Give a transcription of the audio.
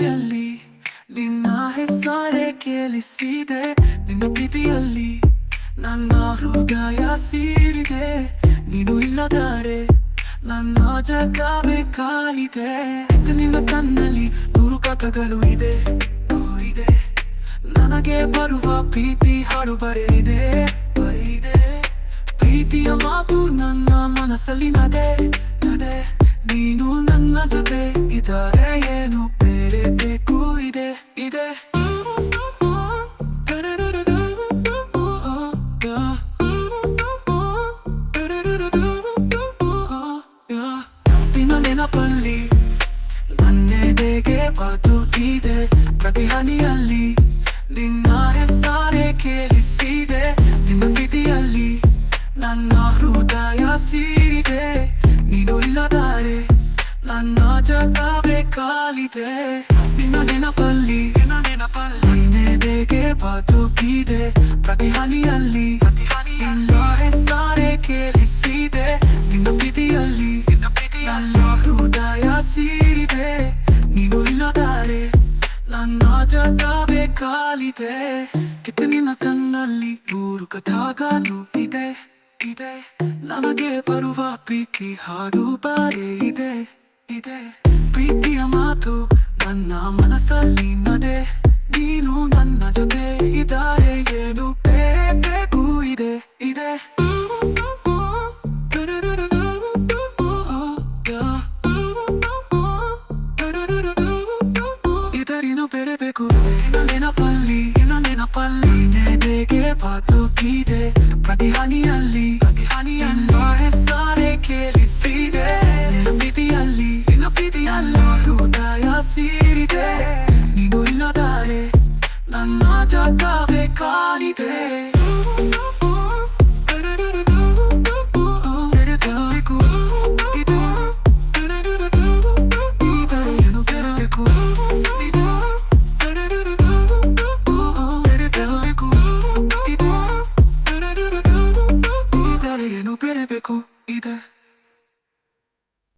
ಹನಿಯಲ್ಲಿ ನಿನ್ನ ಹೆಸರೇ ಕೇಳಿಸಿದೆ. ನಿನ್ನ ಪ್ರೀತಿಯಲ್ಲಿ ನನ್ನ ಹೃದಯ ಸೇರಿದೆ. ನೀನು ಇಲ್ಲದಾರೆ ನನ್ನ ಜಗವೇ ಕಾಲಿದೆ. ನಿನ್ನ ಕಣ್ಣಲ್ಲಿ ನೂರು ಕಥೆಗಳು ಇದೆ. ನನಗೆ ಬರುವ ಪ್ರೀತಿ ಹಾಡು ಬರೆದಿದೆ. ಪ್ರೀತಿಯ ಮಾತು ನನ್ನ ಮನಸ್ಸಲ್ಲಿ ನಡೆ. ನೀನು ನನ್ನ ಜೊತೆ ಇದ್ದಾರೆ, ಏನು ಬೇರೆ ಬೇಕು ಇದೆ. ನಿನ್ನ ನೆನಪಲ್ಲಿ ನನ್ನೆದೆಗೆ ಬದುಕಿದೆ. ಪ್ರತಿ ಹನಿಯಲ್ಲಿ ನಿನ್ನ ಹೆಸರೇ ಕೇಳಿಸಿದೆ. ನಿನ್ನ ಪ್ರೀತಿಯಲ್ಲಿ ನನ್ನ ಹೃದಯ ಸೇರಿದೆ. ನೀನು ಇಲ್ಲದಾರೆ ನನ್ನ ಜಗವೇ ಕಾಲಿದೆ. ನಿನ್ನ ನೆನಪಲ್ಲಿ ನನ್ನೆದೆಗೆ ಬದುಕಿದೆ. ಪ್ರತಿ ಹನಿಯಲ್ಲಿ ನಿನ್ನ ಹೆಸರೇ ಕೇಳಿಸಿದೆ. ನಿನ್ನ ಪ್ರೀತಿಯಲ್ಲಿ ನನ್ನ ಹೃದಯ ಸೇರಿದೆ. ನೀನು ಇಲ್ಲದಾರೆ ನನ್ನ ಜಗವೇ ಕಾಲಿದೆ. ನಿನ್ನ ಕಣ್ಣಲ್ಲಿ ನೂರು ಕಥೆಗಳು ಇದೆ. ನನಗೆ ಬರುವ ಪ್ರೀತಿ ಹಾಡು ಬರೆದಿದೆ. ಪ್ರೀತಿಯ ಮಾತು ನನ್ನ ಮನಸ್ಸಲ್ಲಿ ನಡೆ. ನೀನು ನನ್ನ ಜೊತೆ ಇದ್ದಾರೆ, ಏನು ಬೇರೆ ಬೇಕು ಇದೆ. ಇದರಿನು ಬೇರೆ ಬೇಕು. ನಿನ್ನ ನೆನಪಲ್ಲಿ ನೆನೆಗೆ ಬದುಕಿದೆ. ಪ್ರತಿ ಹನಿಯಲ್ಲಿ